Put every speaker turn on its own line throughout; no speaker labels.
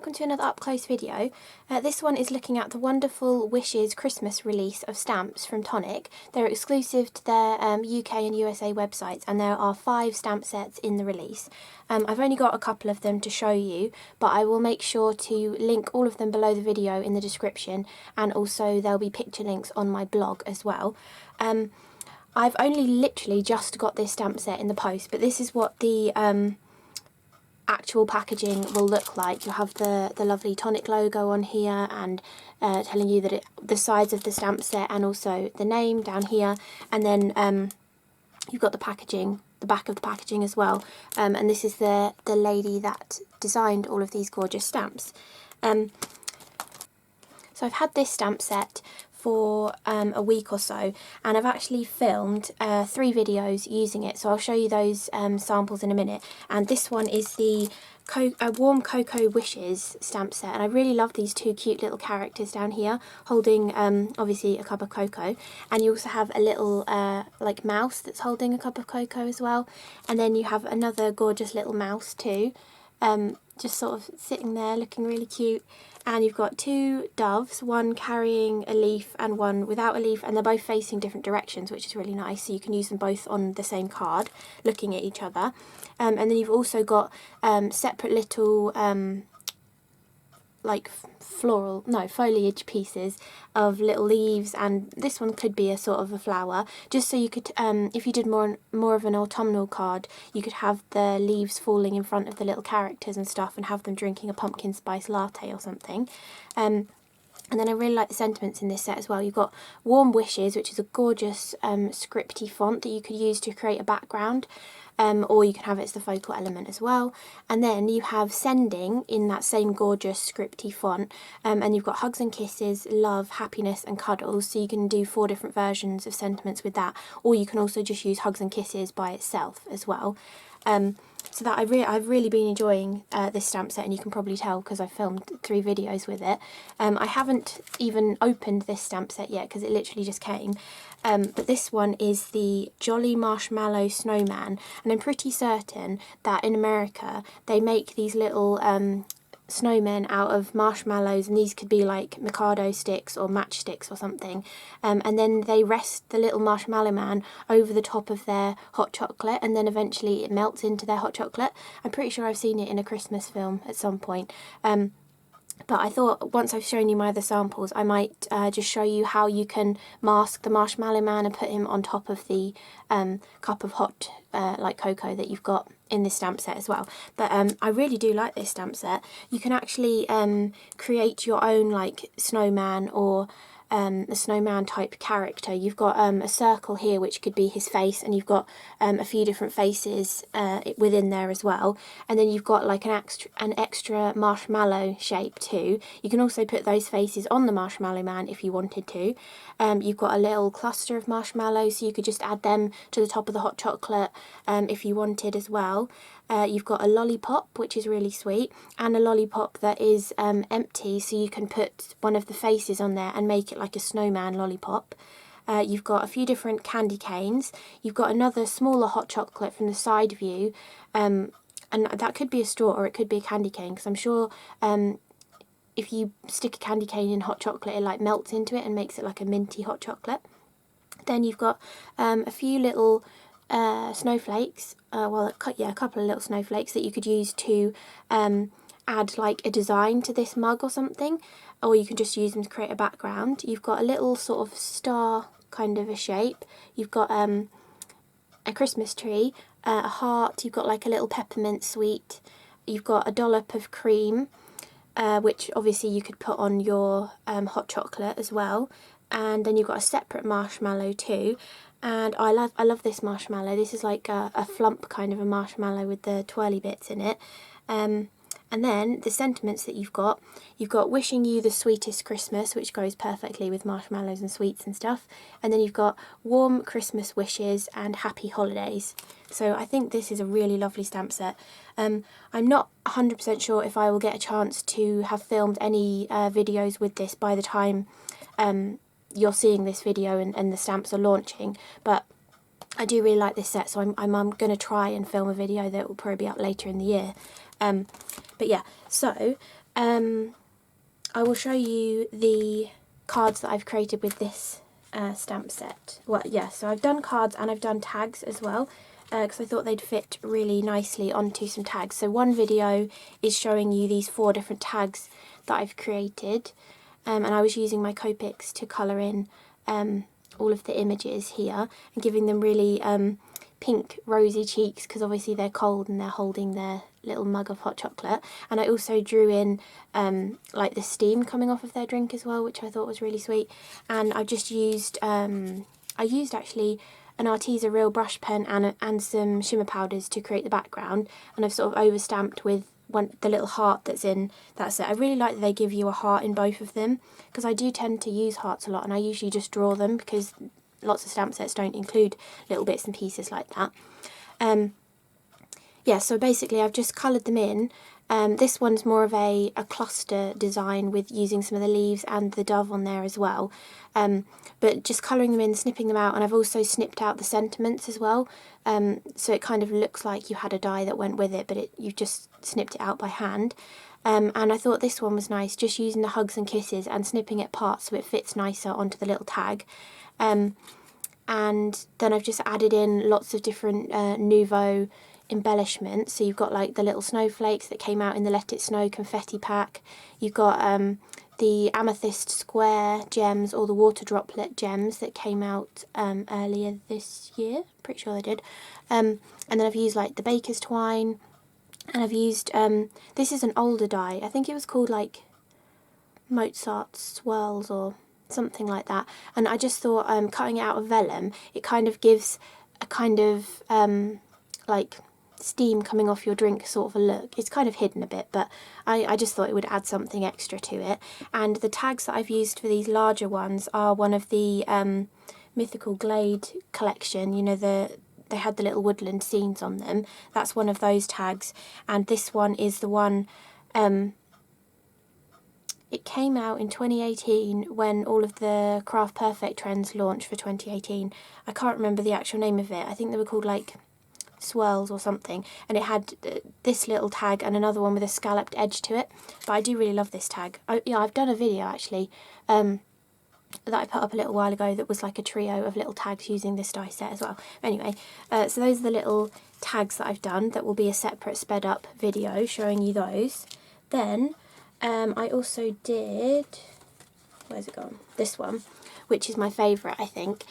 welcome to another up close video. This one is looking at the Wonderful Wishes Christmas release of stamps from Tonic. They're exclusive to their UK and USA websites, and there are 5 stamp sets in the release. I've only got a couple of them to show you, but I will make sure to link all of them below the video in the description, and also there'll be picture links on my blog as well. I've only literally just got this stamp set in the post, but this is what the actual packaging will look like. You'll have the lovely Tonic logo on here, and telling you that the size of the stamp set, and also the name down here, and then you've got the packaging, the back of the packaging as well, and this is the lady that designed all of these gorgeous stamps. So I've had this stamp set for a week or so, and I've actually filmed 3 videos using it, so I'll show you those samples in a minute. And this one is the Warm Cocoa Wishes stamp set, and I really love these 2 cute little characters down here holding obviously a cup of cocoa, and you also have a little like mouse that's holding a cup of cocoa as well, and then you have another gorgeous little mouse too, just sort of sitting there looking really cute. And you've got 2 doves, one carrying a leaf and one without a leaf, and they're both facing different directions, which is really nice, so you can use them both on the same card looking at each other. And then you've also got separate little like foliage pieces of little leaves, and this one could be a sort of a flower, just so you could, if you did more of an autumnal card, you could have the leaves falling in front of the little characters and stuff, and have them drinking a pumpkin spice latte or something. And then I really like the sentiments in this set as well. You've got Warm Wishes, which is a gorgeous scripty font that you could use to create a background, or you can have it as the focal element as well. And then you have Sending in that same gorgeous scripty font, and you've got Hugs and Kisses, Love, Happiness and Cuddles, so you can do 4 different versions of sentiments with that, or you can also just use Hugs and Kisses by itself as well. So that I've really been enjoying this stamp set, and you can probably tell because I've filmed 3 videos with it. I haven't even opened this stamp set yet because it literally just came. But this one is the Jolly Marshmallow Snowman, and I'm pretty certain that in America they make these little snowmen out of marshmallows, and these could be like Mikado sticks or matchsticks or something, and then they rest the little marshmallow man over the top of their hot chocolate, and then eventually it melts into their hot chocolate. I'm pretty sure I've seen it in a Christmas film at some point. But I thought once I've shown you my other samples, I might just show you how you can mask the Marshmallow Man and put him on top of the cup of hot like cocoa that you've got in this stamp set as well. But I really do like this stamp set. You can actually create your own like snowman, or a snowman type character. You've got a circle here which could be his face, and you've got a few different faces within there as well, and then you've got like an extra marshmallow shape too. You can also put those faces on the Marshmallow Man if you wanted to. You've got a little cluster of marshmallows, so you could just add them to the top of the hot chocolate if you wanted as well. You've got a lollipop, which is really sweet, and a lollipop that is empty, so you can put one of the faces on there and make it like a snowman lollipop. You've got a few different candy canes. You've got another smaller hot chocolate from the side view, and that could be a straw or it could be a candy cane, because I'm sure if you stick a candy cane in hot chocolate, it like melts into it and makes it like a minty hot chocolate. Then you've got a few little snowflakes, a couple of little snowflakes that you could use to add like a design to this mug or something, or you can just use them to create a background. You've got a little sort of star kind of a shape. You've got a Christmas tree, a heart, you've got like a little peppermint sweet, you've got a dollop of cream, which obviously you could put on your hot chocolate as well, and then you've got a separate marshmallow too. And I love this marshmallow. This is like a flump kind of a marshmallow with the twirly bits in it. And then the sentiments that you've got Wishing You the Sweetest Christmas, which goes perfectly with marshmallows and sweets and stuff. And then you've got Warm Christmas Wishes and Happy Holidays. So I think this is a really lovely stamp set. I'm not 100% sure if I will get a chance to have filmed any videos with this by the time you're seeing this video and the stamps are launching, but I do really like this set, so I'm going to try and film a video that will probably be up later in the year. But yeah, so I will show you the cards that I've created with this stamp set. Well, yeah, so I've done cards and I've done tags as well, because I thought they'd fit really nicely onto some tags. So one video is showing you these 4 different tags that I've created, and I was using my Copics to colour in all of the images here and giving them really pink rosy cheeks, because obviously they're cold and they're holding their little mug of hot chocolate. And I also drew in like the steam coming off of their drink as well, which I thought was really sweet. And I've just used I used actually an Arteza Real brush pen and some shimmer powders to create the background, and I've sort of over stamped with the little heart that's in that set. I really like that they give you a heart in both of them, because I do tend to use hearts a lot and I usually just draw them because lots of stamp sets don't include little bits and pieces like that. Yeah, so basically I've just coloured them in. This one's more of a cluster design with using some of the leaves and the dove on there as well. But just colouring them in, snipping them out, and I've also snipped out the sentiments as well. So it kind of looks like you had a die that went with it, but you've just snipped it out by hand. And I thought this one was nice, just using the hugs and kisses and snipping it apart so it fits nicer onto the little tag. And then I've just added in lots of different Nuvo embellishments. So you've got like the little snowflakes that came out in the Let It Snow confetti pack. You've got the amethyst square gems, or the water droplet gems that came out earlier this year. Pretty sure they did. And then I've used like the baker's twine, and I've used this is an older die. I think it was called like Mozart swirls or something like that. And I just thought cutting it out of vellum, it kind of gives a kind of like steam coming off your drink sort of a look. It's kind of hidden a bit, but I just thought it would add something extra to it. And the tags that I've used for these larger ones are one of the Mythical Glade collection. You know, they had the little woodland scenes on them. That's one of those tags. And this one is the one, it came out in 2018 when all of the Craft Perfect trends launched for 2018. I can't remember the actual name of it. I think they were called like swirls or something, and it had this little tag and another one with a scalloped edge to it. But I do really love this tag. Yeah, I've done a video actually that I put up a little while ago that was like a trio of little tags using this die set as well. Anyway, so those are the little tags that I've done. That will be a separate sped up video showing you those. Then I also did, where's it gone? This one, which is my favourite, I think.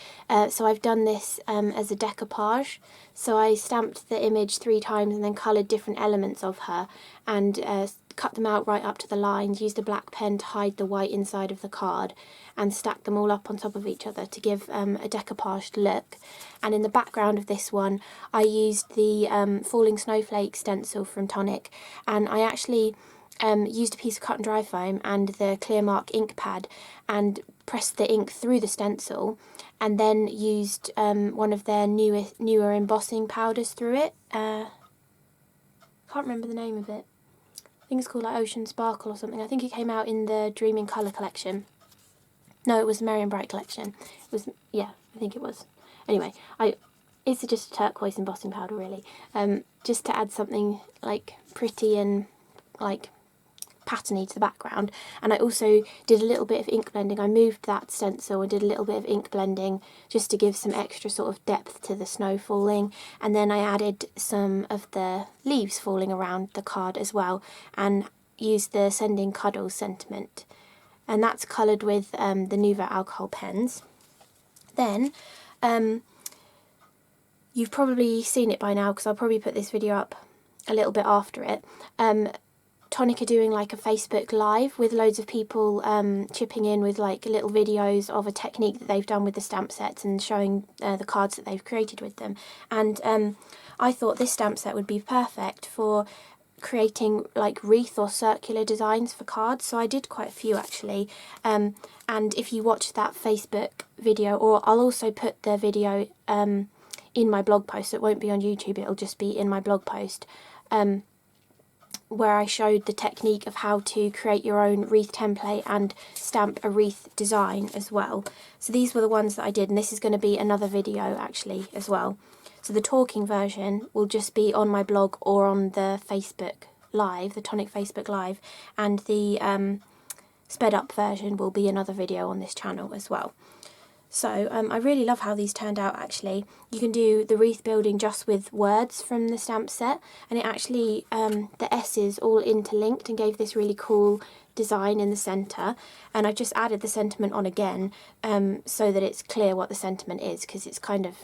So I've done this as a decoupage. So I stamped the image 3 times and then coloured different elements of her and cut them out right up to the lines, used a black pen to hide the white inside of the card, and stacked them all up on top of each other to give a decoupaged look. And in the background of this one, I used the Falling Snowflake stencil from Tonic, and I actually used a piece of cut and dry foam and the Clearmark ink pad and pressed the ink through the stencil, and then used one of their newer embossing powders through it. Can't remember the name of it. I think it's called like Ocean Sparkle or something. I think it came out in the Dreaming Colour collection. No, it was the Merry and Bright collection. It was, yeah, I think it was. Anyway, it's just a turquoise embossing powder really, just to add something like pretty and like patterny to the background. And I also did a little bit of ink blending. I moved that stencil and did a little bit of ink blending just to give some extra sort of depth to the snow falling. And then I added some of the leaves falling around the card as well, and used the Sending Cuddles sentiment. And that's coloured with the Nuvo alcohol pens. Then you've probably seen it by now because I'll probably put this video up a little bit after it. Tonic are doing like a Facebook Live with loads of people chipping in with like little videos of a technique that they've done with the stamp sets and showing the cards that they've created with them. And I thought this stamp set would be perfect for creating like wreath or circular designs for cards. So I did quite a few actually. And if you watch that Facebook video, or I'll also put the video in my blog post, it won't be on YouTube, it'll just be in my blog post, where I showed the technique of how to create your own wreath template and stamp a wreath design as well. So these were the ones that I did, and this is going to be another video actually as well. So the talking version will just be on my blog or on the Facebook Live, the Tonic Facebook Live, and the sped up version will be another video on this channel as well. So I really love how these turned out actually. You can do the wreath building just with words from the stamp set, and it actually, the S's all interlinked and gave this really cool design in the centre. And I've just added the sentiment on again so that it's clear what the sentiment is, because it's kind of,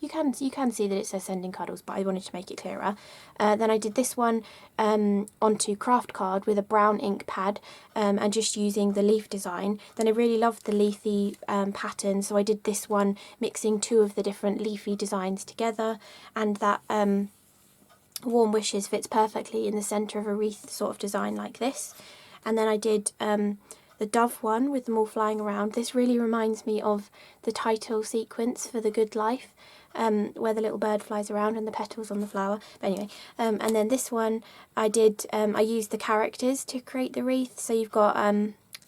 you can see that it says sending cuddles, but I wanted to make it clearer. Then I did this one onto craft card with a brown ink pad and just using the leaf design. Then I really loved the leafy pattern, so I did this one mixing two of the different leafy designs together, and that Warm Wishes fits perfectly in the centre of a wreath sort of design like this. And then I did the dove one with them all flying around. This really reminds me of the title sequence for The Good Life, where the little bird flies around and the petals on the flower. But anyway, and then this one I did, I used the characters to create the wreath. So you've got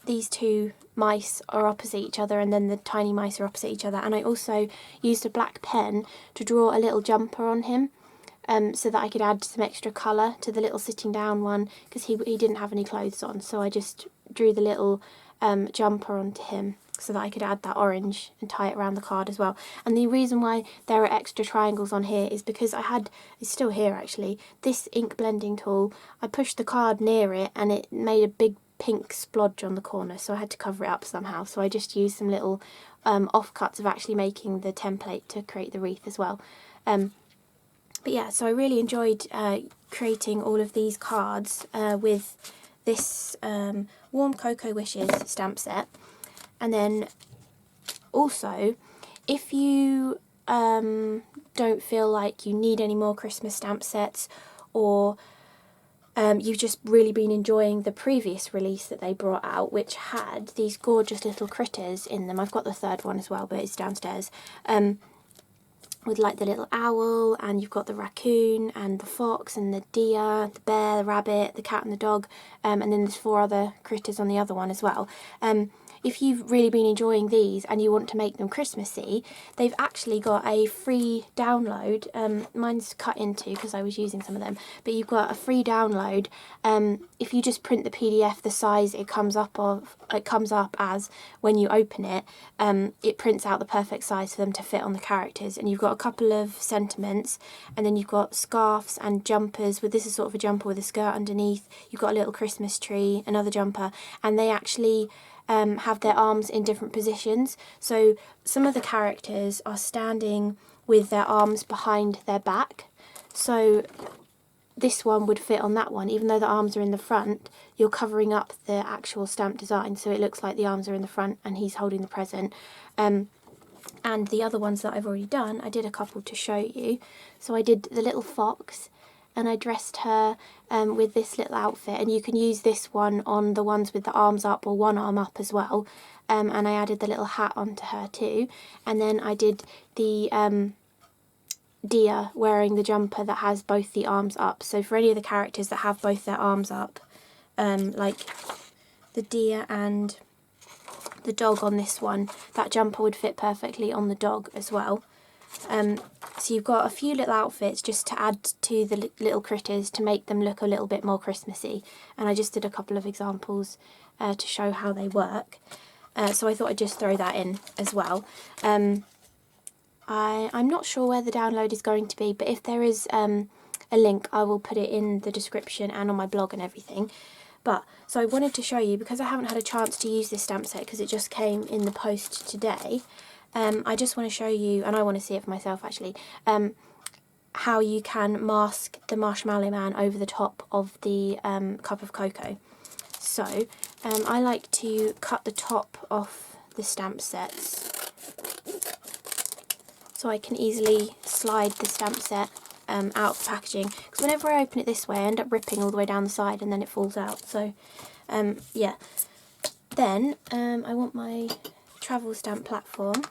these two mice are opposite each other, and then the tiny mice are opposite each other. And I also used a black pen to draw a little jumper on him, so that I could add some extra colour to the little sitting down one, because he didn't have any clothes on. So I just drew the little jumper onto him so that I could add that orange and tie it around the card as well. And the reason why there are extra triangles on here is because it's still here actually, this ink blending tool, I pushed the card near it and it made a big pink splodge on the corner, so I had to cover it up somehow. So I just used some little offcuts of actually making the template to create the wreath as well. But yeah, so I really enjoyed creating all of these cards with this Warm Cocoa Wishes stamp set. And then also, if you don't feel like you need any more Christmas stamp sets, or you've just really been enjoying the previous release that they brought out, which had these gorgeous little critters in them. I've got the third one as well, but it's downstairs. With like the little owl, and you've got the raccoon and the fox and the deer, the bear, the rabbit, the cat and the dog, and then there's 4 other critters on the other one as well. If you've really been enjoying these and you want to make them Christmassy, they've actually got a free download. Mine's cut into because I was using some of them, but you've got a free download. If you just print the PDF the size it comes up as when you open it, it prints out the perfect size for them to fit on the characters. And you've got a couple of sentiments, and then you've got scarves and jumpers. This is sort of a jumper with a skirt underneath. You've got a little Christmas tree, another jumper, and they actually have their arms in different positions. So some of the characters are standing with their arms behind their back. So this one would fit on that one. Even though the arms are in the front, you're covering up the actual stamp design, so it looks like the arms are in the front and he's holding the present. And the other ones that I've already done, I did a couple to show you. So I did the little fox, and I dressed her with this little outfit, and you can use this one on the ones with the arms up or one arm up as well. And I added the little hat onto her too. And then I did the deer wearing the jumper that has both the arms up. So for any of the characters that have both their arms up, like the deer and the dog on this one, that jumper would fit perfectly on the dog as well. So you've got a few little outfits just to add to the little critters to make them look a little bit more Christmassy. And I just did a couple of examples to show how they work. So I thought I'd just throw that in as well. I'm not sure where the download is going to be, but if there is a link, I will put it in the description and on my blog and everything. But so I wanted to show you, because I haven't had a chance to use this stamp set because it just came in the post today. I just want to show you, and I want to see it for myself actually, how you can mask the Marshmallow Man over the top of the cup of cocoa. So I like to cut the top off the stamp sets so I can easily slide the stamp set out of the packaging, because whenever I open it this way I end up ripping all the way down the side and then it falls out. So yeah, then I want my travel stamp platform.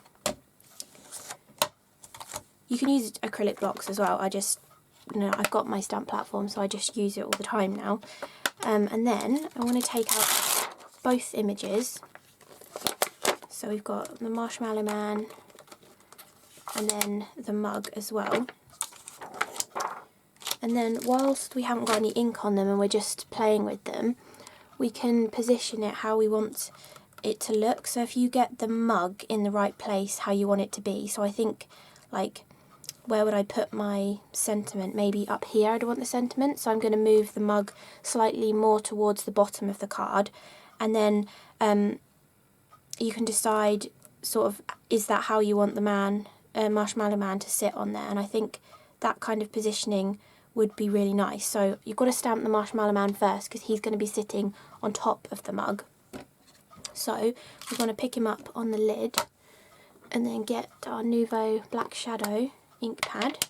You can use acrylic blocks as well. I've got my stamp platform, so I just use it all the time now. And then I want to take out both images. So we've got the Marshmallow Man and then the mug as well. And then whilst we haven't got any ink on them and we're just playing with them, we can position it how we want it to look. So if you get the mug in the right place how you want it to be, so I think, like, where would I put my sentiment? Maybe up here I'd want the sentiment, so I'm going to move the mug slightly more towards the bottom of the card, and then you can decide sort of, is that how you want the man, Marshmallow Man, to sit on there? And I think that kind of positioning would be really nice. So you've got to stamp the Marshmallow Man first because he's going to be sitting on top of the mug. So we're going to pick him up on the lid and then get our Nuvo Black Shadow ink pad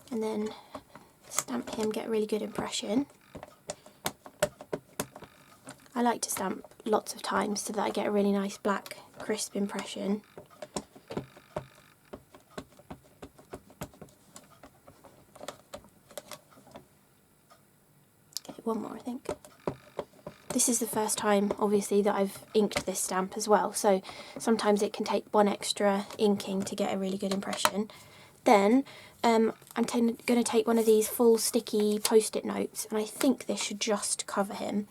and then stamp him, get a really good impression. I like to stamp lots of times so that I get a really nice black crisp impression. Okay, one more I think. This is the first time, obviously, that I've inked this stamp as well, so sometimes it can take one extra inking to get a really good impression. Then I'm going to take one of these full sticky post-it notes, and I think this should just cover him.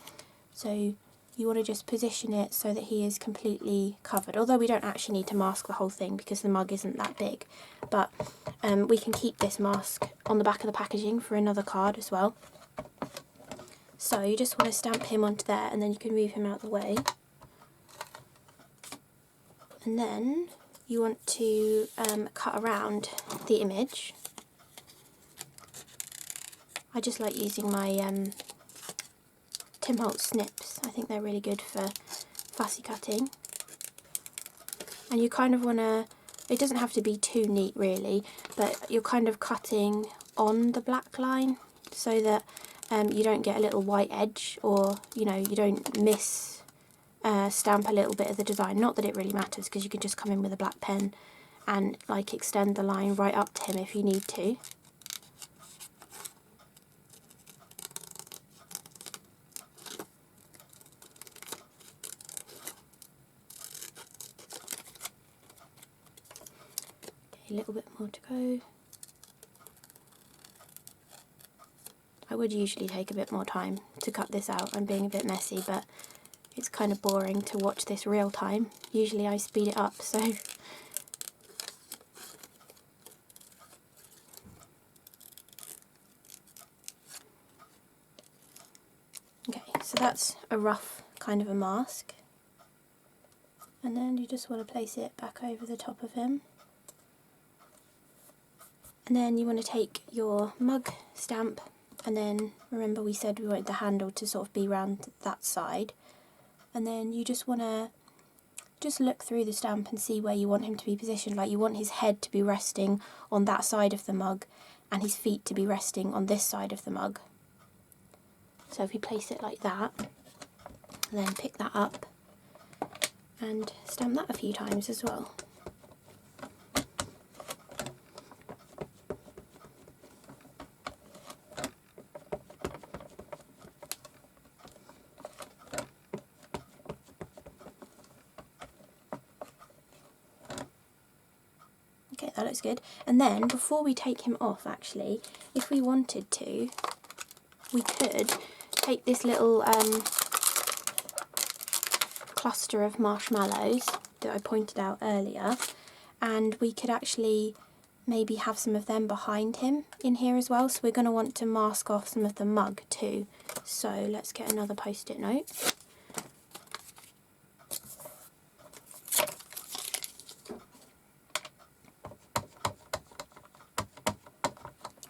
So you want to just position it so that he is completely covered, although we don't actually need to mask the whole thing because the mug isn't that big. But we can keep this mask on the back of the packaging for another card as well. So you just want to stamp him onto there and then you can move him out of the way. And then you want to cut around the image. I just like using my Tim Holtz snips. I think they're really good for fussy cutting. And you kind of want to, it doesn't have to be too neat really, but you're kind of cutting on the black line so that you don't get a little white edge, or you know, you don't miss stamp a little bit of the design. Not that it really matters because you can just come in with a black pen and like extend the line right up to him if you need to. Okay, a little bit more to go. I would usually take a bit more time to cut this out. I'm being a bit messy, but it's kind of boring to watch this real time. Usually I speed it up, so. Okay, so that's a rough kind of a mask. And then you just want to place it back over the top of him. And then you want to take your mug stamp, and then remember we said we wanted the handle to sort of be round that side, and then you just want to just look through the stamp and see where you want him to be positioned. Like, you want his head to be resting on that side of the mug and his feet to be resting on this side of the mug. So if you place it like that, and then pick that up and stamp that a few times as well. Okay, that looks good. And then before we take him off, actually, if we wanted to, we could take this little cluster of marshmallows that I pointed out earlier, and we could actually maybe have some of them behind him in here as well. So we're going to want to mask off some of the mug too. So let's get another post-it note.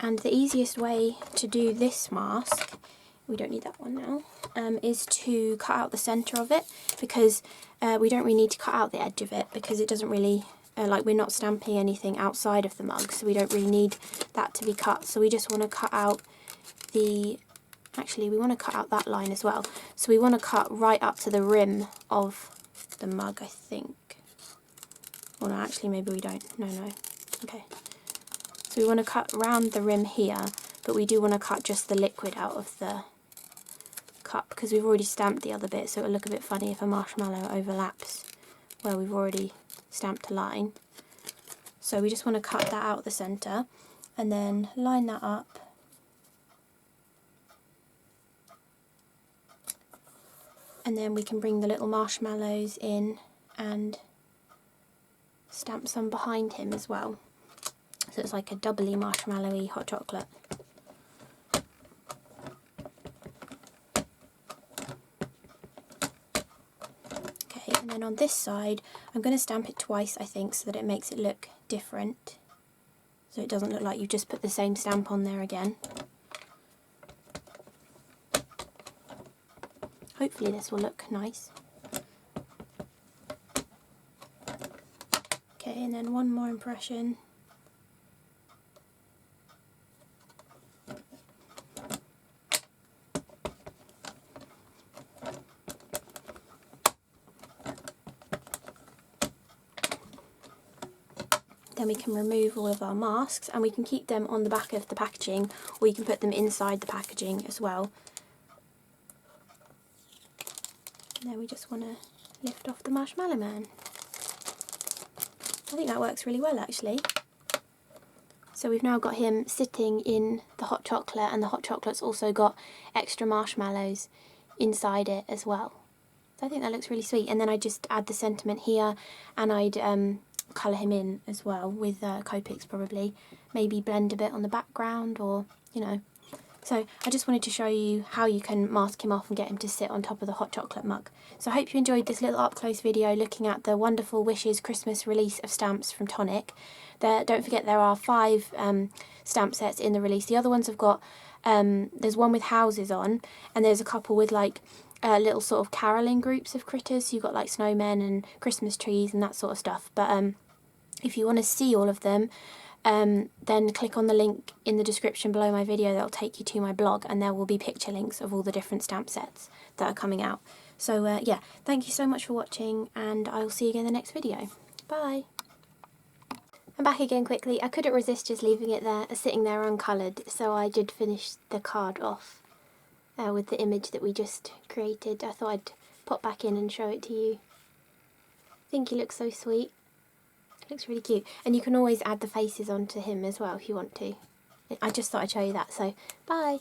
And the easiest way to do this mask, we don't need that one now, is to cut out the centre of it, because we don't really need to cut out the edge of it because it doesn't really, like, we're not stamping anything outside of the mug, so we don't really need that to be cut. So we just want to cut out the, actually we want to cut out that line as well. So we want to cut right up to the rim of the mug, I think. Well, no, actually maybe we don't. No. Okay. So we want to cut round the rim here, but we do want to cut just the liquid out of the cup because we've already stamped the other bit, so it'll look a bit funny if a marshmallow overlaps where we've already stamped a line. So we just want to cut that out the centre, and then line that up. And then we can bring the little marshmallows in and stamp some behind him as well. So it's like a doubly marshmallowy hot chocolate. Okay, and then on this side, I'm going to stamp it twice, I think, so that it makes it look different. So it doesn't look like you just put the same stamp on there again. Hopefully this will look nice. Okay, and then one more impression. Then we can remove all of our masks, and we can keep them on the back of the packaging, or you can put them inside the packaging as well. And then we just want to lift off the Marshmallow Man. I think that works really well actually. So we've now got him sitting in the hot chocolate, and the hot chocolate's also got extra marshmallows inside it as well. So I think that looks really sweet. And then I just add the sentiment here, and I'd colour him in as well with Copics probably. Maybe blend a bit on the background, or, you know. So I just wanted to show you how you can mask him off and get him to sit on top of the hot chocolate mug. So I hope you enjoyed this little up-close video looking at the Wonderful Wishes Christmas release of stamps from Tonic. Don't forget there are 5 stamp sets in the release. The other ones have got, there's one with houses on, and there's a couple with like little sort of caroling groups of critters. So you've got like snowmen and Christmas trees and that sort of stuff. But if you want to see all of them, then click on the link in the description below my video. That'll take you to my blog, and there will be picture links of all the different stamp sets that are coming out. So yeah, thank you so much for watching, and I will see you again in the next video. Bye! I'm back again quickly. I couldn't resist just leaving it there, sitting there uncoloured, so I did finish the card off with the image that we just created. I thought I'd pop back in and show it to you. I think he looks so sweet. It looks really cute. And you can always add the faces onto him as well if you want to. I just thought I'd show you that, so bye!